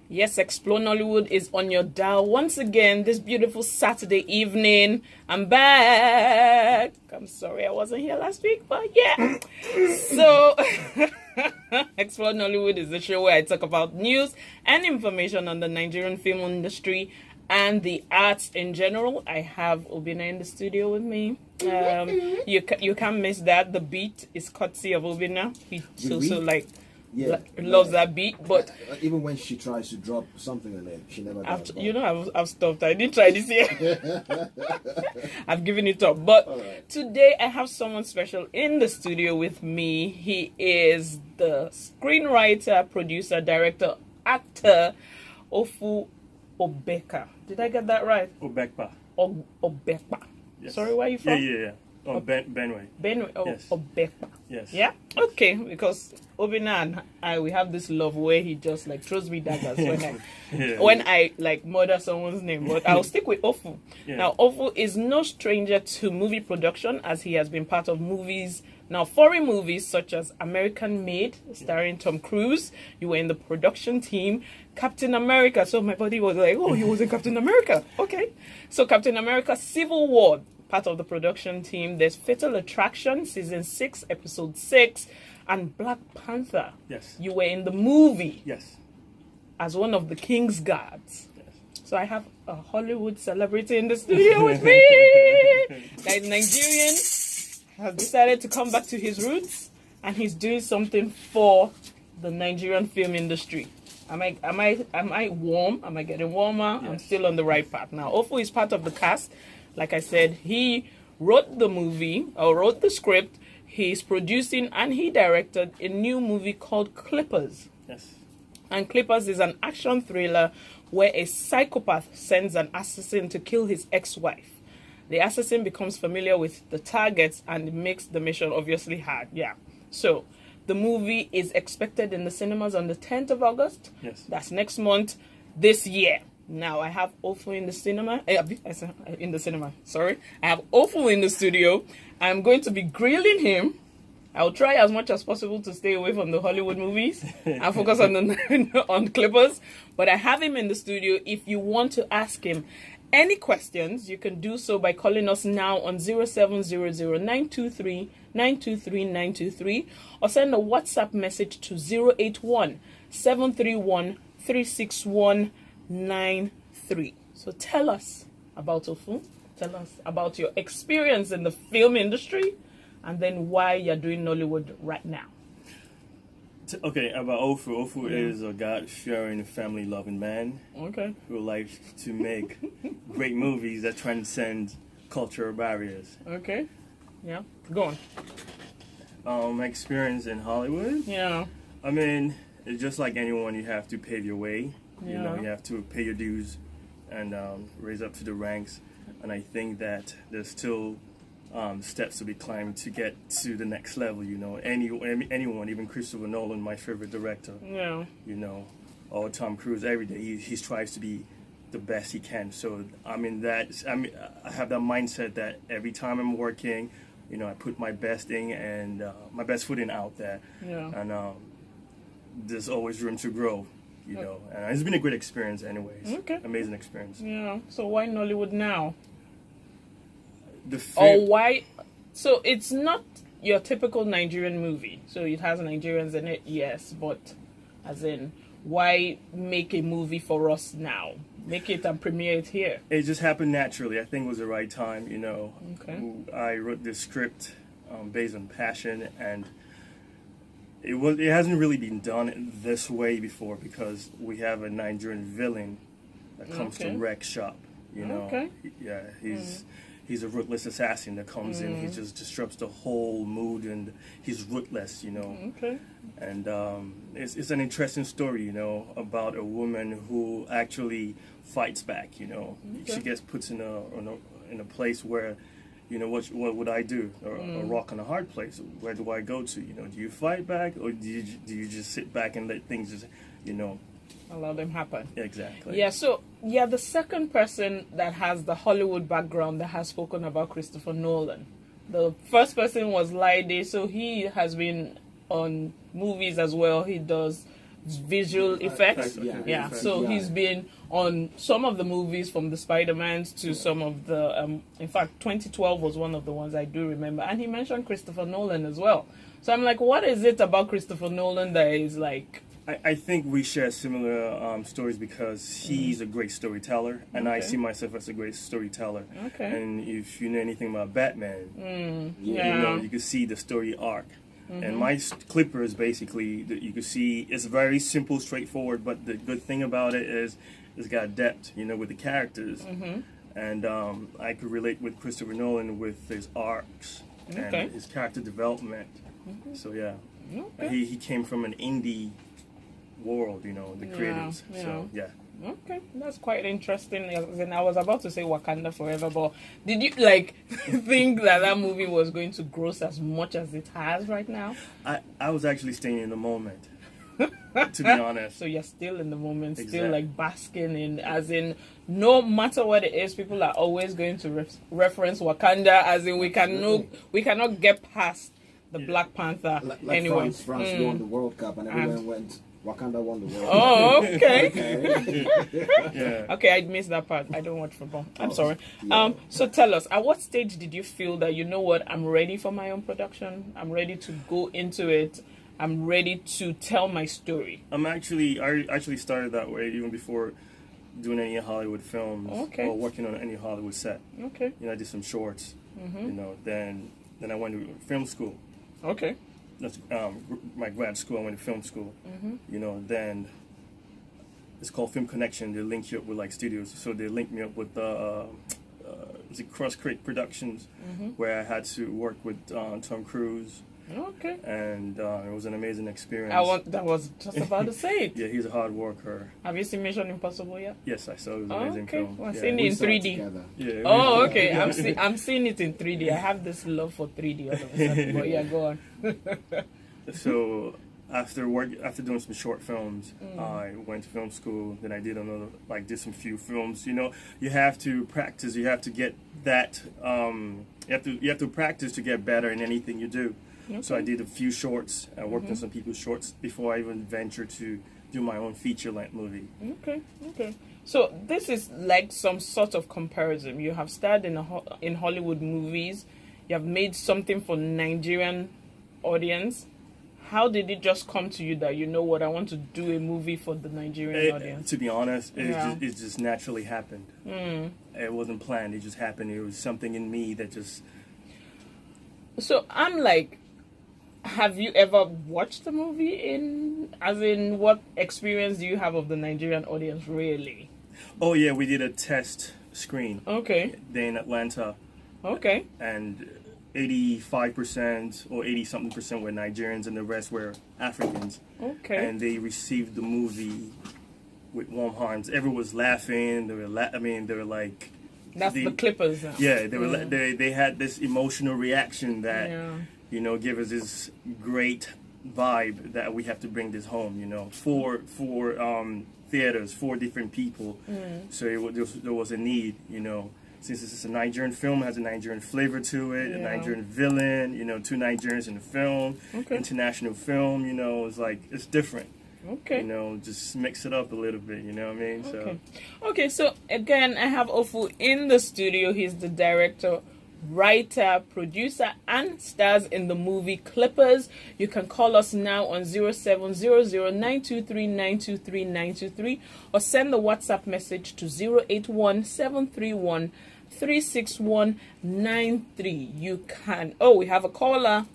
Yes, Explore Nollywood is on your dial once again this beautiful Saturday evening. I'm back. I'm sorry I wasn't here last week, but yeah. So, Explore Nollywood is the show where I talk about news and information on the Nigerian film industry and the arts in general. I have Obina in the studio with me. You can't miss that. The beat is courtesy of Obina. He loves that beat, but even when she tries to drop something on it, she never does. I've stopped. I didn't try this year. I've given it up. But today I have someone special in the studio with me. He is the screenwriter, producer, director, actor, Ofu Obekpa. Did I get that right? Obekpa. Obekpa. Yes. Sorry, where are you from? Yeah. Oh, Benway. Benway. Oh, yes. Obekpa. Yes. Yeah? Okay, because Obina and I, we have this love where he just like throws me daggers when I like murder someone's name. But I'll stick with Ofu. Yeah. Now, Ofu is no stranger to movie production, as he has been part of movies, now foreign movies such as American Made, starring Tom Cruise. You were in the production team. Captain America. So my buddy was like, oh, he was in Captain America. Okay. So Captain America Civil War, part of the production team. There's Fatal Attraction, season 6, episode 6, and Black Panther. Yes. You were in the movie. Yes. As one of the King's Guards. Yes. So I have a Hollywood celebrity in the studio with me. That Nigerian has decided to come back to his roots, and he's doing something for the Nigerian film industry. Am I warm? Am I getting warmer? Yes. I'm still on the right path. Now, Ofu is part of the cast. Like I said, he wrote the movie, or wrote the script. He's producing and he directed a new movie called Clippers. Yes. And Clippers is an action thriller where a psychopath sends an assassin to kill his ex-wife. The assassin becomes familiar with the targets and it makes the mission obviously hard. Yeah. So, the movie is expected in the cinemas on the 10th of August. Yes. That's next month, this year. Now, I have Ofu in the cinema. I have Ofu in the studio. I'm going to be grilling him. I'll try as much as possible to stay away from the Hollywood movies and focus on on Clippers. But I have him in the studio. If you want to ask him any questions, you can do so by calling us now on 0700-923-923-923 or send a WhatsApp message to 081-731-36193. So tell us about Ofu. Tell us about your experience in the film industry and then why you're doing Nollywood right now. Okay, about Ofu. Ofu is a God-fearing, family-loving man. Okay. Who likes to make great movies that transcend cultural barriers. Okay. Yeah. Go on. My experience in Hollywood? Yeah. I mean, it's just like anyone, you have to pave your way. Yeah. You know, you have to pay your dues and raise up to the ranks. And I think that there's still steps to be climbed to get to the next level. You know, anyone, even Christopher Nolan, my favorite director. Yeah. You know, or Tom Cruise. Every day he tries to be the best he can. So I have that mindset that every time I'm working, you know, I put my best in and my best foot in out there. Yeah. And there's always room to grow. You know, and it's been a great experience anyways. Okay. Amazing experience. Yeah. So why Nollywood now? Or why? So it's not your typical Nigerian movie. So it has Nigerians in it, yes, but as in, why make a movie for us now? Make it and premiere it here. It just happened naturally. I think it was the right time, you know. Okay. I wrote this script based on passion, and it hasn't really been done this way before because we have a Nigerian villain that comes to wreck shop, you know. Okay. Yeah, he's a ruthless assassin that comes in. He just disrupts the whole mood, and he's ruthless, you know. Okay. And it's an interesting story, you know, about a woman who actually fights back. You know, she gets put in a place where, you know, what would I do? A rock and a hard place. Where do I go to? You know, do you fight back or do you just sit back and let things just, you know, allow them happen. Exactly. Yeah, so the second person that has the Hollywood background that has spoken about Christopher Nolan. The first person was Laide, so he has been on movies as well. He does visual effects. Yeah. So he's been on some of the movies, from the Spider-Mans to some of the in fact 2012 was one of the ones I do remember, and he mentioned Christopher Nolan as well. So I'm like, what is it about Christopher Nolan that is like... I think we share similar stories because he's a great storyteller, and I see myself as a great storyteller. Okay. And if you know anything about Batman, you Yeah. know, you can see the story arc. And my Clippers, basically, that you can see, it's very simple, straightforward, but the good thing about it is it's got depth, you know, with the characters. And I could relate with Christopher Nolan with his arcs and his character development. So, yeah. He came from an indie world, you know, the creators. So, yeah. Okay, that's quite interesting. And I was about to say Wakanda Forever, but did you like think that movie was going to gross as much as it has right now? I was actually staying in the moment, to be honest. So you're still in the moment, still Exactly. like basking in, as in, no matter what it is, people are always going to reference Wakanda, as in we cannot get past the Black Panther Like anyway. France won the World Cup and everyone went, Wakanda won the World Cup. Oh, okay. Yeah. Okay, I missed that part. I don't watch football. I'm sorry. yeah. So tell us, at what stage did you feel that, you know what, I'm ready for my own production? I'm ready to go into it. I'm ready to tell my story. I actually started that way even before doing any Hollywood films or working on any Hollywood set. Okay. You know, I did some shorts. You know, then I went to film school. Okay. That's my grad school. I went to film school. You know, then it's called Film Connection. They link you up with like studios. So they linked me up with was it Cross Creek Productions, where I had to work with Tom Cruise. Okay. And it was an amazing experience. That was just about to say it. Yeah, he's a hard worker. Have you seen Mission Impossible yet? Yes, I saw it. It was an amazing film. Well, I've Yeah. seen it in saw it 3D. together. Yeah. Oh, okay. I'm seeing it in 3D. I have this love for 3D all of a sudden. But yeah, go on. So after doing some short films, I went to film school. Then I did did some few films. You know, you have to practice. You have to get that. You have to practice to get better in anything you do. Okay. So I did a few shorts. I worked on some people's shorts before I even ventured to do my own feature-length movie. Okay. So this is like some sort of comparison. You have starred in Hollywood movies. You have made something for Nigerian audience. How did it just come to you that, you know what, I want to do a movie for the Nigerian audience? To be honest, it just naturally happened. It wasn't planned. It just happened. It was something in me that just... So I'm like, have you ever watched the movie what experience do you have of the Nigerian audience, really? Oh, yeah, we did a test screen. Okay. There in Atlanta. Okay. And 85% or 80-something% were Nigerians and the rest were Africans. Okay. And they received the movie with warm hearts. Everyone was laughing. They were like... That's the Clippers now. Yeah, they had this emotional reaction that, you know, give us this great vibe that we have to bring this home, you know, for theaters, for different people. So there was a need, you know. Since this is a Nigerian film, it has a Nigerian flavor to it, a Nigerian villain, you know, 2 Nigerians in the film, international film, you know, it's different. Okay. You know, just mix it up a little bit, you know what I mean? Okay, so again, I have Ofu in the studio. He's the director, writer, producer, and stars in the movie Clippers. You can call us now on 0700-923-923-923 or send the WhatsApp message to 081-731-36193. You can... Oh, we have a caller.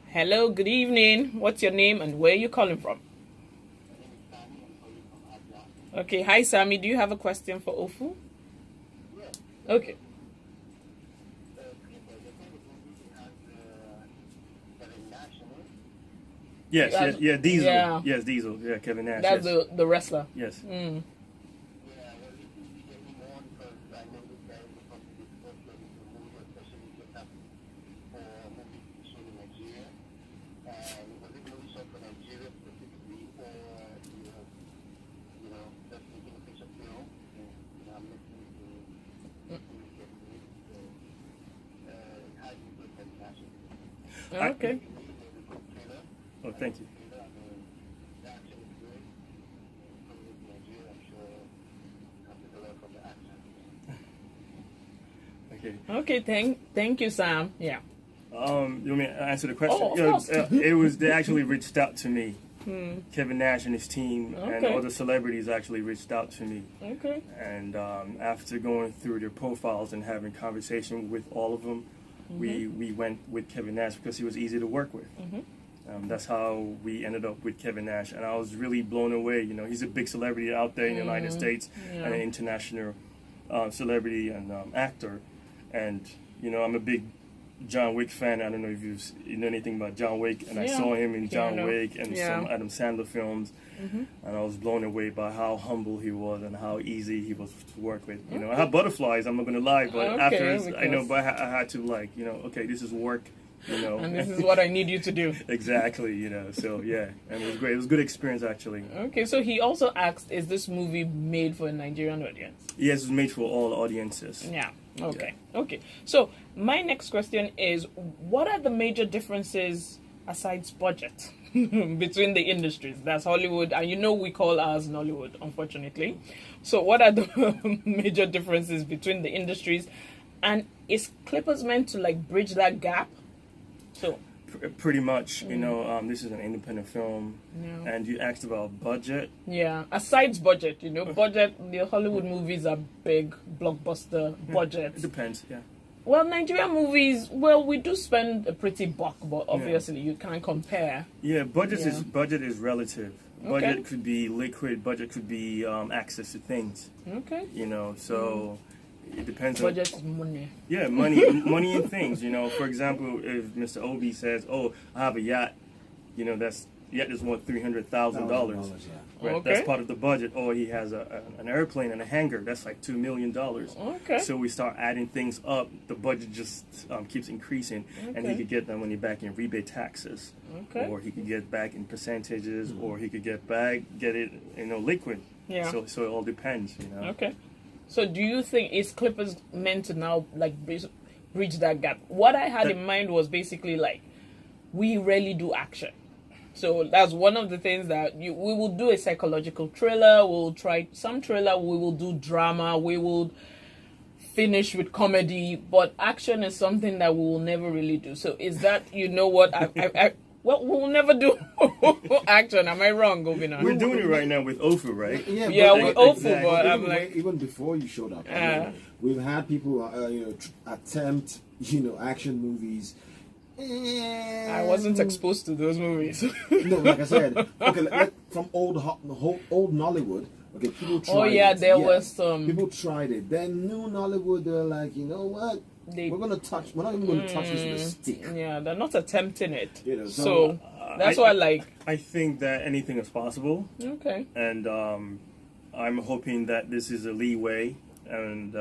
Hello, good evening. What's your name and where are you calling from? Okay, hi Sammy. Do you have a question for Ofu? Okay. Yes, Diesel. Yeah. Yes, Diesel. Yeah, Kevin Nash. That's yes. the wrestler. Yes. Okay. Oh, thank you. Okay. Okay, thank you, Sam. Yeah. You want me to answer the question? Oh, of course. It was, they actually reached out to me. Kevin Nash and his team and Okay. other celebrities actually reached out to me. Okay. And after going through their profiles and having conversation with all of them, we went with Kevin Nash because he was easy to work with. That's how we ended up with Kevin Nash, and I was really blown away. You know, he's a big celebrity out there in the United States and an international celebrity and actor. And you know, I'm a big John Wick fan. I don't know if you know anything about John Wick, and I saw him in John Wick and some Adam Sandler films, and I was blown away by how humble he was and how easy he was to work with. You know, I had butterflies. I'm not gonna lie, but after I know, but I had to okay, this is work. You know, and this is what I need you to do. Exactly. You know, so yeah, and it was great. It was a good experience actually. Okay, so he also asked, is this movie made for a Nigerian audience? Yes, it's made for all audiences. Yeah. Okay. Yeah. Okay. So my next question is, what are the major differences aside budget between the industries? That's Hollywood, and you know we call ours Nollywood, unfortunately. So what are the major differences between the industries, and is Clippers meant to like bridge that gap? So pretty much, you know, this is an independent film, and you asked about budget. Yeah, aside budget, you know, budget. The Hollywood movies are big blockbuster budgets. It depends, yeah. Well, Nigerian movies, well, we do spend a pretty buck, but obviously you can't compare. Yeah, budget is relative. Budget could be liquid. Budget could be access to things. Okay. You know, so. It depends budget is money. Yeah, money and things. You know, for example, if Mr. Obi says, "Oh, I have a yacht," you know, yacht is worth $300,000. Right, okay. That's part of the budget. Or he has an airplane and a hangar. That's like $2 million. Okay. So we start adding things up. The budget just keeps increasing, and he could get that money back in rebate taxes, or he could get back in percentages, or he could get it, you know, liquid. Yeah. So it all depends. You know. Okay. So do you think is Clippers meant to now like bridge that gap? What I had in mind was basically like we rarely do action. So that's one of the things that we will do a psychological thriller, we'll try some thriller, we will do drama, we will finish with comedy, but action is something that we will never really do. So is that, you know what, well, we'll never do action. Am I wrong, Govina? We're doing it right now with Ofu, right? Yeah, with Ofu, exactly. but I'm like... Even before you showed up, I mean, we've had people, attempt, action movies. I wasn't exposed to those movies. No, like I said, okay, from old Nollywood, okay, people tried it. Oh, yeah, there was some... People tried it. Then new Nollywood, they're like, you know what? We're not even going to touch this with a stick. Yeah, they're not attempting it. So that's why, like... I think that anything is possible. Okay. And I'm hoping that this is a leeway, and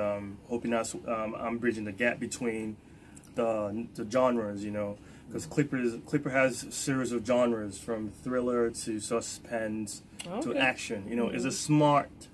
hoping that I'm bridging the gap between the genres, you know, because Clipper has a series of genres from thriller to suspense to action. You know, it's a smart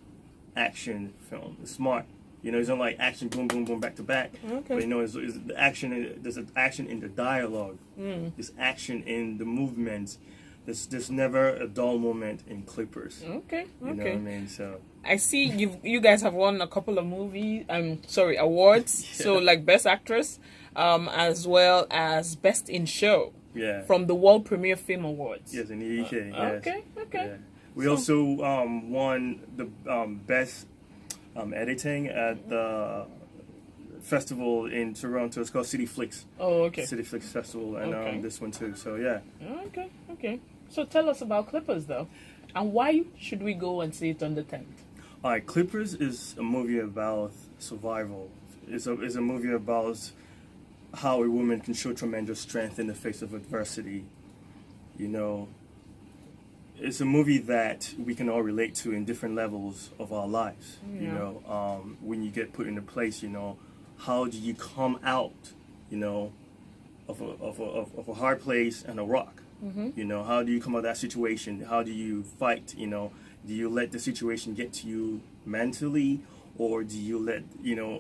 action film. It's smart. You know, it's not like action, boom, boom, boom, back to back. Okay. But you know, it's the action. There's an action in the dialogue. There's action in the movements. There's never a dull moment in Clippers. Okay. You know what I mean? So I see you guys have won a couple of awards. Yeah. So like Best Actress, as well as Best in Show. Yeah. From the World Premiere Film Awards. Yes, in the UK. Yes. Okay. Yeah. We also won the best editing at the festival in Toronto. It's called City Flicks. Oh, okay. City Flicks Festival, and this one too. So yeah. Okay. So tell us about Clippers though, and why should we go and see it on the 10th? All right, Clippers is a movie about survival. It's a movie about how a woman can show tremendous strength in the face of adversity. You know, it's a movie that we can all relate to in different levels of our lives. Yeah. You know, when you get put in a place, you know, how do you come out, you know, of a hard place and a rock? You know, how do you come out of that situation? How do you fight? You know, do you let the situation get to you mentally, or do you let,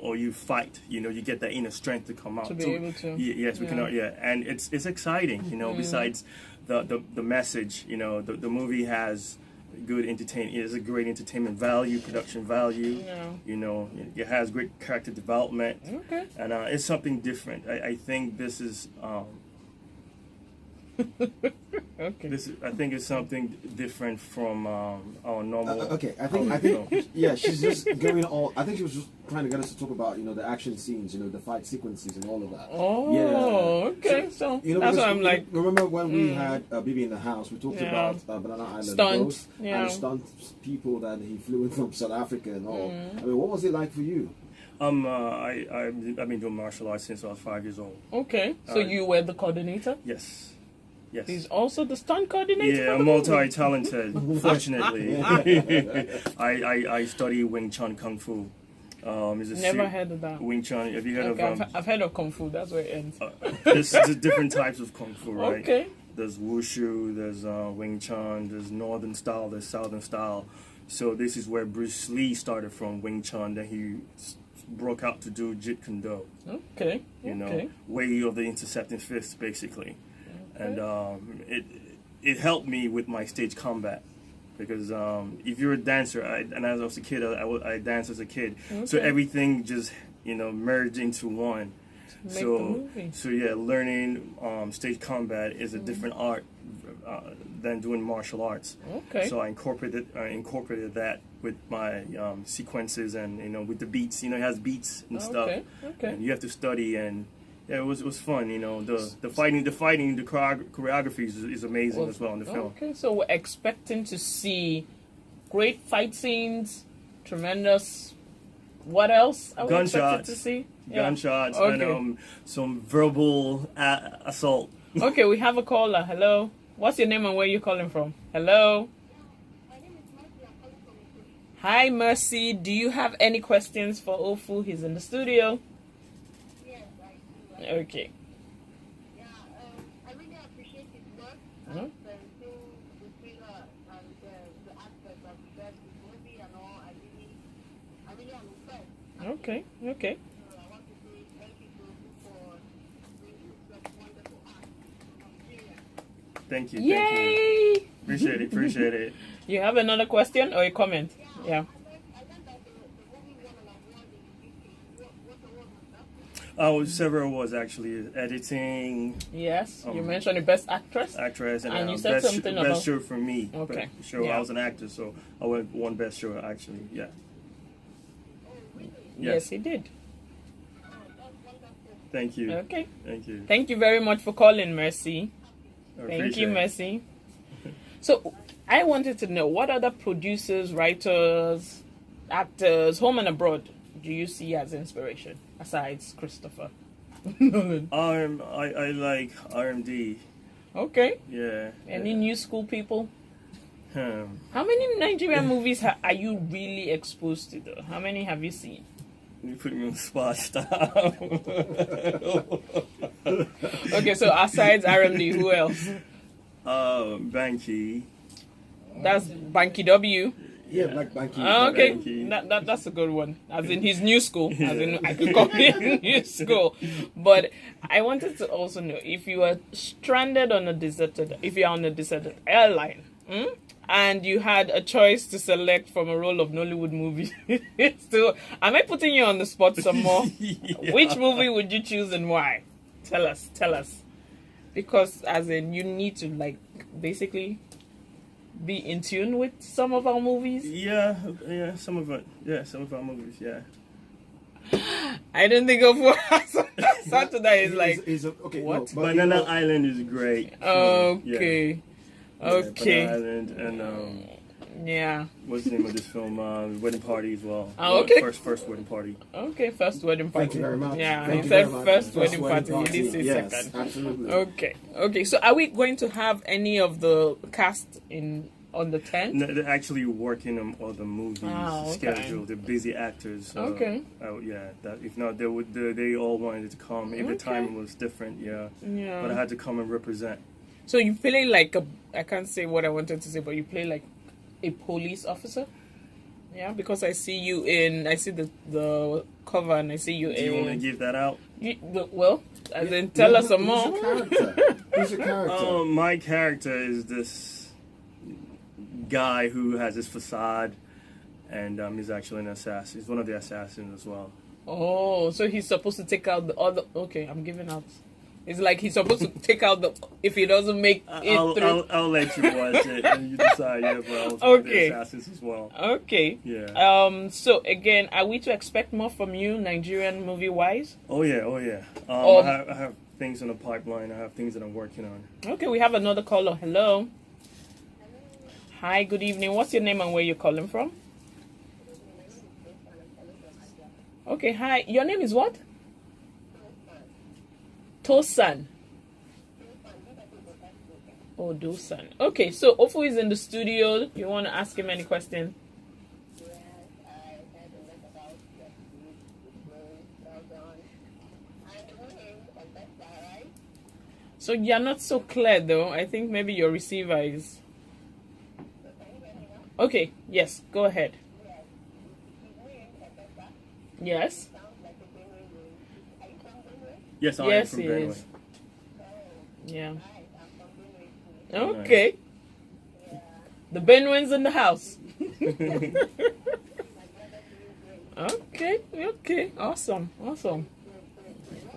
or you fight, you get that inner strength to come out. To be able to. Yes, we cannot, and it's exciting, besides the message, the movie has good entertainment. It has a great entertainment value, production value. It has great character development. Okay. And it's something different. I think this is. Okay. I think it's something different from our normal. Okay, I think, yeah, she's just going all. I think she was just trying to get us to talk about, the action scenes, the fight sequences and all of that. Oh, yeah. Okay. So that's why I'm like. Remember when we had Bibi in the house? We talked about Banana Island Stunt, and stunt people that he flew in from South Africa and all. I mean, what was it like for you? I've been doing martial arts since I was 5 years old. Okay, so you were the coordinator? Yes. Yes. He's also the stunt coordinator. Yeah, I'm multi-talented. Fortunately, I study Wing Chun Kung Fu. Never heard of that. Wing Chun. Have you heard of? I've heard of Kung Fu. That's where it ends. There's different types of Kung Fu, right? Okay. There's Wushu. There's Wing Chun. There's Northern style. There's Southern style. So this is where Bruce Lee started from, Wing Chun. Then he broke out to do Jeet Kune Do. Okay. Way of the intercepting fists, basically. And it helped me with my stage combat, because if you're a dancer, and as I was a kid, I danced as a kid, so everything just merged into one. So yeah, learning stage combat is a different art than doing martial arts. Okay. So I incorporated that with my sequences and with the beats. It has beats and stuff. Okay. And you have to study and. Yeah, it was fun, the fighting, the choreography is amazing as well in the film. Okay, so we're expecting to see great fight scenes, tremendous. What else are we expected to see? Gunshots, and some verbal assault. Okay, we have a caller. Hello, what's your name and where you calling from? Hello. My name is Mercy. I'm calling from Ofu. Hi, Mercy. Do you have any questions for Ofu? He's in the studio. Okay. Yeah, I really appreciate his work and the thriller and the aspect of the movie and all. I really am impressed. Okay. So I want to say thank you for bringing such wonderful art to Nigeria. Thank you. Yay! Thank you. Appreciate it. You have another question or a comment? Yeah. Several awards actually. Editing. Yes, you mentioned the best actress. And you said something about best show for me. Okay. Show. I was an actor, so I won best show actually. Yeah. Yes, he did. Thank you. Okay. Thank you. Thank you very much for calling, Mercy. Thank you, Mercy. So, I wanted to know, what other producers, writers, actors, home and abroad, do you see as inspiration besides Christopher Nolan? I like RMD. Okay. Yeah. Any new school people? How many Nigerian movies are you really exposed to, though? How many have you seen? You put me on the spot. Stop. Okay, so aside RMD, who else? Banky. That's Banky W. Yeah, like Banky. Okay, Banky. that's a good one. As in his new school. As in, I could call it new school. But I wanted to also know, if you are stranded on a deserted, if you are on a deserted airline, and you had a choice to select from a roll of Nollywood movie, so am I putting you on the spot some more? Yeah. Which movie would you choose and why? Tell us. Because as in, you need to basically be in tune with some of our movies. Yeah, some of it. Yeah, some of our movies. Yeah. I didn't think of what Saturday is okay. What? No, Banana Island is great. Okay. Okay. Banana Island and yeah. What's the name of this film? Wedding Party as well. Oh, okay. First Wedding Party. Okay, First Wedding Party. Thank you very much. Yeah, Thank he you said very much. First Wedding Party. He did say Yes, second. absolutely. Okay. So are we going to have any of the cast on the 10th? No, they're actually working on the movies okay. schedule. They're busy actors. Okay. If not, they all wanted to come. Every time was different. Yeah. But I had to come and represent. So you play I can't say what I wanted to say, but you play like a police officer? Yeah, because I see you in. I see the cover, and I see you in. Do you want to give that out? Well, as in, tell us some more. Who's your character? My character is this guy who has this facade, and he's actually an assassin. He's one of the assassins as well. Oh, so he's supposed to take out the other. Okay, I'm giving out. It's like he's supposed to take out the. If he doesn't make it through. I'll let you watch it and you decide. Yeah, but I was one of the assassins as well. Okay. Yeah. So again, are we to expect more from you, Nigerian movie wise? Oh yeah. I have things in the pipeline. I have things that I'm working on. Okay, we have another caller. Hello. Hi. Good evening. What's your name and where you're calling from? Okay. Hi. Your name is what? Tosan. Oh, Dosan. Okay, so Ofu is in the studio. You want to ask him any questions? So you're not so clear though. I think maybe your receiver is. Okay, yes, go ahead. Yes. Yes, I am from Benue. Is. Yeah. Okay. The Benuans in the house. Okay. Awesome.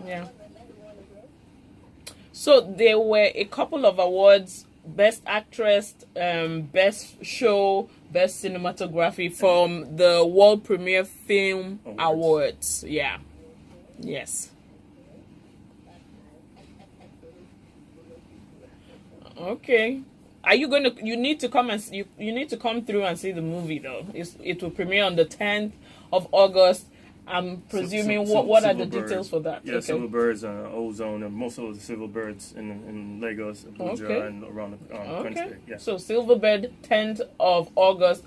Yeah. So there were a couple of awards: Best Actress, Best Show, Best Cinematography from the World Premiere Film Awards. Yeah. Yes. Okay. Are you going to? You need to come and you need to come through and see the movie though. It will premiere on the 10th of August. I'm presuming what are the details for that? Yeah, okay. Silver Birds, Ozone, and most of the Silver Birds in Lagos, Abuja, and around the country. Yeah. So Silver Bird, 10th of August,